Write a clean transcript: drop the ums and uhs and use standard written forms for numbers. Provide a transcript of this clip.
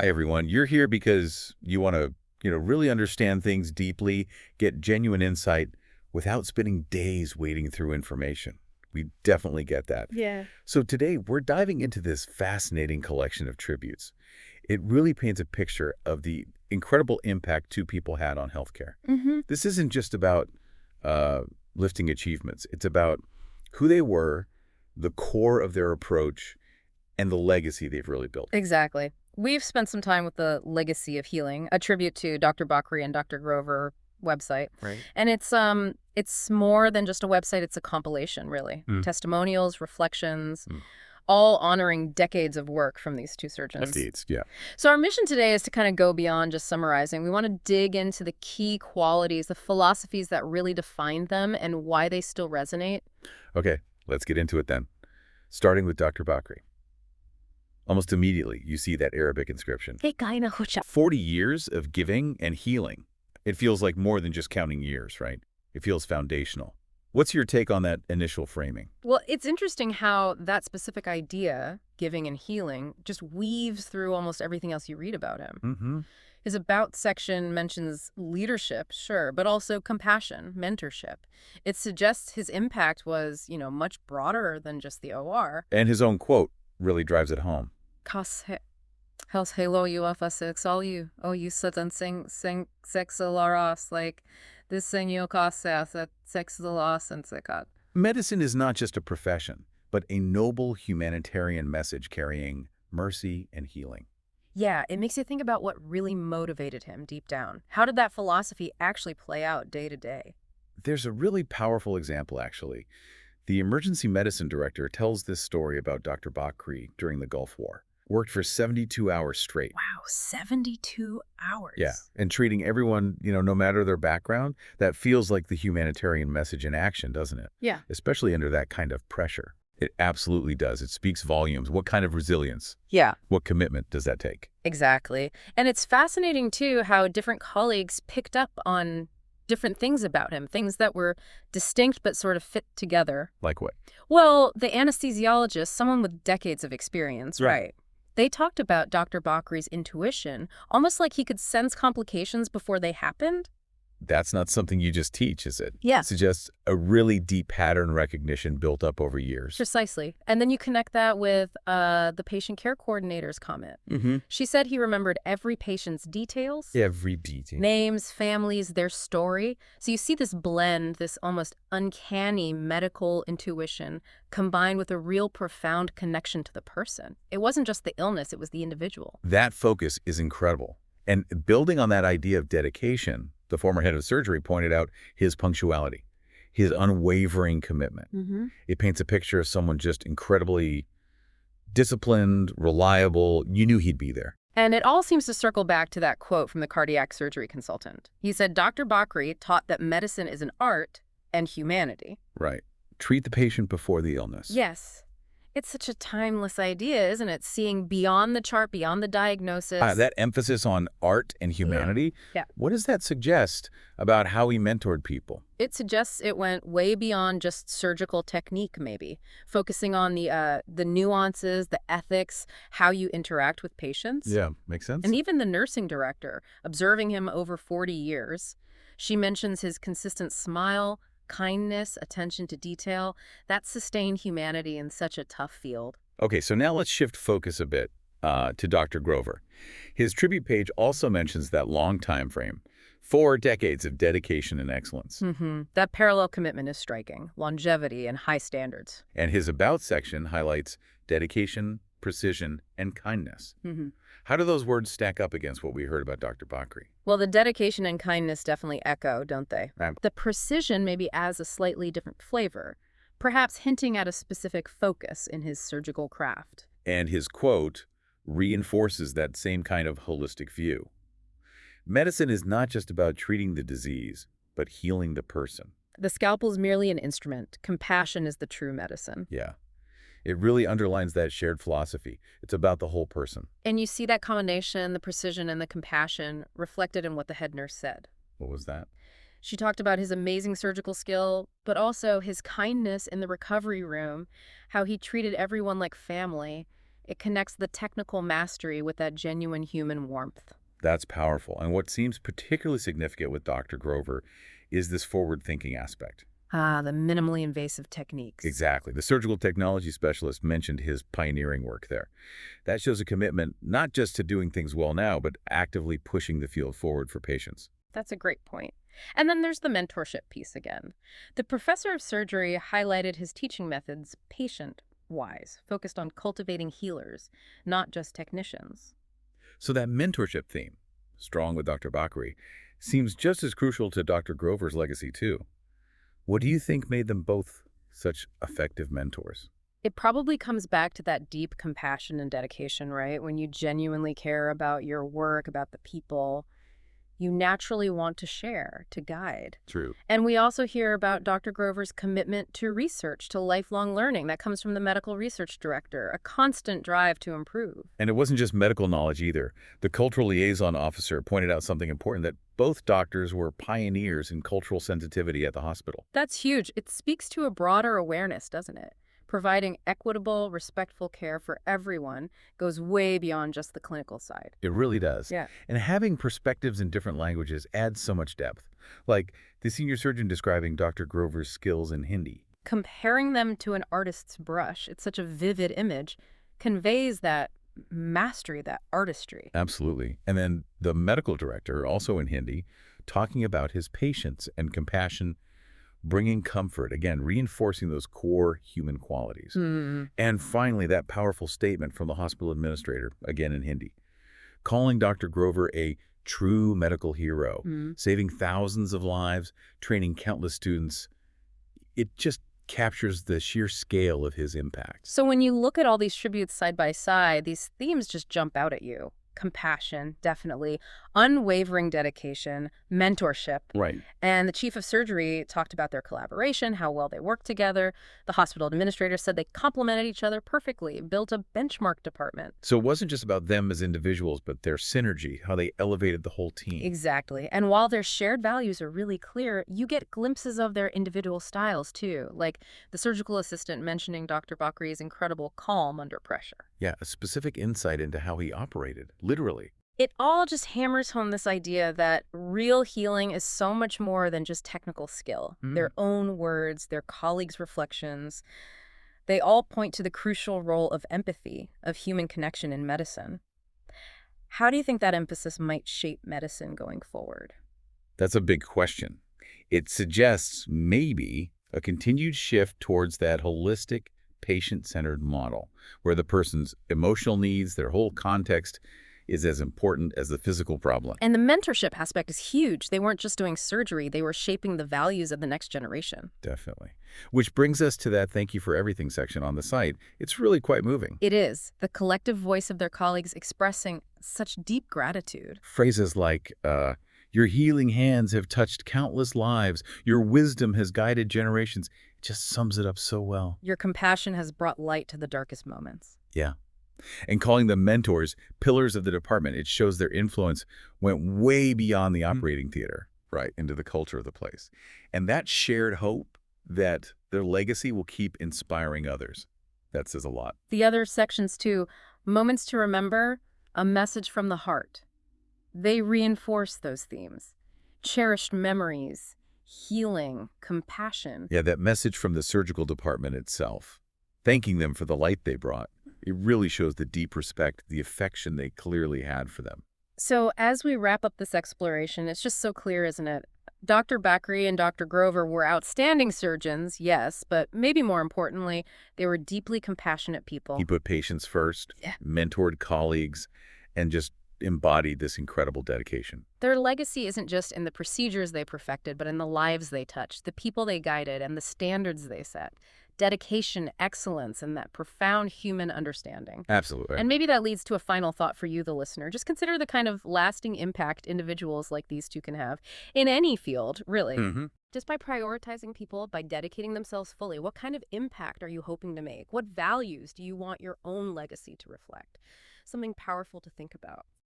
Hi, everyone. You're here because you want to, really understand things deeply, get genuine insight without spending days wading through information. We definitely get that. Yeah. So today, we're diving into this fascinating collection of tributes. It really paints a picture of the incredible impact two people had on healthcare. Mm-hmm. This isn't just about uh, lifting achievements. It's about who they were, the core of their approach, and the legacy they've really built. Exactly. We've spent some time with the Legacy of Healing, a tribute to Dr. Bakri and Dr.Grover website. Right. And it's more than just a website, it's a compilation, really. Mm. Testimonials, reflections, Mm. all honoring decades of work from these two surgeons. Indeed, yeah. So our mission today is to kind of go beyond just summarizing. We want to dig into the key qualities, the philosophies that really defined them and why they still resonate. Okay, let's get into it then. Starting with Dr. Bakri. Almost immediately, you see that Arabic inscription. 40 years of giving and healing. It feels like more than just counting years, right? It feels foundational. What's your take on that initial framing? Well, it's interesting how that specific idea, giving and healing, just weaves through almost everything else you read about him. Mm-hmm. His About section mentions leadership, sure, but also compassion, mentorship. It suggests his impact was, much broader than just the OR. And his own quote really drives it home. Hels halo you sex all you. Oh, you satan sing sex alaras like this sing you that sex the loss and sekat. Medicine is not just a profession, but a noble humanitarian message carrying mercy and healing. Yeah, it makes you think about what really motivated him deep down. How did that philosophy actually play out day to day? There's a really powerful example, actually. The emergency medicine director tells this story about Dr. Bakri during the Gulf War. Worked for 72 hours straight. Wow, 72 hours. Yeah, and treating everyone, no matter their background, that feels like the humanitarian message in action, doesn't it? Yeah. Especially under that kind of pressure. It absolutely does. It speaks volumes. What kind of resilience? Yeah. What commitment does that take? Exactly. And it's fascinating, too, how different colleagues picked up on different things about him, things that were distinct but sort of fit together. Like what? Well, the anesthesiologist, someone with decades of experience, Right. right? They talked about Dr. Bakri's intuition, almost like he could sense complications before they happened. That's not something you just teach, is it? Yeah. It suggests a really deep pattern recognition built up over years. Precisely. And then you connect that with the patient care coordinator's comment. Mm-hmm. She said he remembered every patient's details. Every detail. Names, families, their story. So you see this blend, this almost uncanny medical intuition combined with a real profound connection to the person. It wasn't just the illness, it was the individual. That focus is incredible. And building on that idea of dedication, the former head of surgery pointed out his punctuality, his unwavering commitment. Mm-hmm. It paints a picture of someone just incredibly disciplined, reliable. You knew he'd be there. And it all seems to circle back to that quote from the cardiac surgery consultant. He said, Dr. Bakri taught that medicine is an art and humanity. Right. Treat the patient before the illness. Yes. It's such a timeless idea, isn't it? Seeing beyond the chart, beyond the diagnosis. That emphasis on art and humanity, Yeah. What does that suggest about how he mentored people? It suggests it went way beyond just surgical technique, maybe, focusing on the nuances, the ethics, how you interact with patients. Yeah, makes sense. And even the nursing director, observing him over 40 years, she mentions his consistent smile, kindness, attention to detail. That sustained humanity in such a tough field. Okay, so now let's shift focus a bit to Dr. Grover. His tribute page also mentions that long time frame, 4 decades of dedication and excellence. Mm-hmm. That parallel commitment is striking, longevity and high standards. And his About section highlights dedication, precision, and kindness. Mm-hmm. How do those words stack up against what we heard about Dr. Bakri? Well, the dedication and kindness definitely echo, don't they? Right. The precision maybe adds a slightly different flavor, perhaps hinting at a specific focus in his surgical craft. And his quote reinforces that same kind of holistic view. Medicine is not just about treating the disease, but healing the person. The scalpel is merely an instrument. Compassion is the true medicine. Yeah. It really underlines that shared philosophy. It's about the whole person. And you see that combination, the precision and the compassion, reflected in what the head nurse said. What was that? She talked about his amazing surgical skill, but also his kindness in the recovery room, how he treated everyone like family. It connects the technical mastery with that genuine human warmth. That's powerful. And what seems particularly significant with Dr. Grover is this forward-thinking aspect. Ah, the minimally invasive techniques. Exactly. The surgical technology specialist mentioned his pioneering work there. That shows a commitment not just to doing things well now, but actively pushing the field forward for patients. That's a great point. And then there's the mentorship piece again. The professor of surgery highlighted his teaching methods patient-wise, focused on cultivating healers, not just technicians. So that mentorship theme, strong with Dr. Bakri, seems just as crucial to Dr. Grover's legacy too. What do you think made them both such effective mentors? It probably comes back to that deep compassion and dedication, right? When you genuinely care about your work, about the people, you naturally want to share, to guide. True. And we also hear about Dr. Grover's commitment to research, to lifelong learning. That comes from the medical research director, a constant drive to improve. And it wasn't just medical knowledge either. The cultural liaison officer pointed out something important, that both doctors were pioneers in cultural sensitivity at the hospital. That's huge. It speaks to a broader awareness, doesn't it? Providing equitable, respectful care for everyone goes way beyond just the clinical side. It really does. Yeah. And having perspectives in different languages adds so much depth. Like the senior surgeon describing Dr. Grover's skills in Hindi. Comparing them to an artist's brush, it's such a vivid image, conveys that mastery, that artistry. Absolutely. And then the medical director, also in Hindi, talking about his patience and compassion, bringing comfort, again, reinforcing those core human qualities. And finally, that powerful statement from the hospital administrator, again in Hindi, calling Dr. Grover a true medical hero, saving thousands of lives, training countless students. It just captures the sheer scale of his impact. So when you look at all these tributes side by side, these themes just jump out at you. Compassion, definitely. Unwavering dedication, mentorship. Right. And the chief of surgery talked about their collaboration, how well they worked together. The hospital administrator said they complemented each other perfectly, built a benchmark department. So it wasn't just about them as individuals, but their synergy, how they elevated the whole team. Exactly. And while their shared values are really clear, you get glimpses of their individual styles too, like the surgical assistant mentioning Dr. Bakri's incredible calm under pressure. Yeah, a specific insight into how he operated, literally. It all just hammers home this idea that real healing is so much more than just technical skill. Their own words, their colleagues' reflections, they all point to the crucial role of empathy, of human connection in medicine. How do you think that emphasis might shape medicine going forward? That's a big question. It suggests maybe a continued shift towards that holistic, patient-centered model, where the person's emotional needs, their whole context, is as important as the physical problem. And the mentorship aspect is huge. They weren't just doing surgery, they were shaping the values of the next generation. Definitely. Which brings us to that thank you for everything section on the site. It's really quite moving. It is. The collective voice of their colleagues expressing such deep gratitude. Phrases like, your healing hands have touched countless lives, your wisdom has guided generations. It just sums it up so well. Your compassion has brought light to the darkest moments. Yeah. And calling them mentors, pillars of the department, it shows their influence went way beyond the operating theater, right, into the culture of the place. And that shared hope that their legacy will keep inspiring others. That says a lot. The other sections too, moments to remember, a message from the heart. They reinforce those themes. Cherished memories, healing, compassion. Yeah, that message from the surgical department itself, thanking them for the light they brought. It really shows the deep respect, the affection they clearly had for them. So as we wrap up this exploration, it's just so clear, isn't it? Dr. Bakri and Dr. Grover were outstanding surgeons, yes, but maybe more importantly, they were deeply compassionate people. He put patients first, Yeah. mentored colleagues, and just embodied this incredible dedication. Their legacy isn't just in the procedures they perfected, but in the lives they touched, the people they guided, and the standards they set. Dedication, excellence, and that profound human understanding. Absolutely. And maybe that leads to a final thought for you, the listener. Just consider the kind of lasting impact individuals like these two can have in any field, really. Just by prioritizing people, by dedicating themselves fully, what kind of impact are you hoping to make? What values do you want your own legacy to reflect? Something powerful to think about.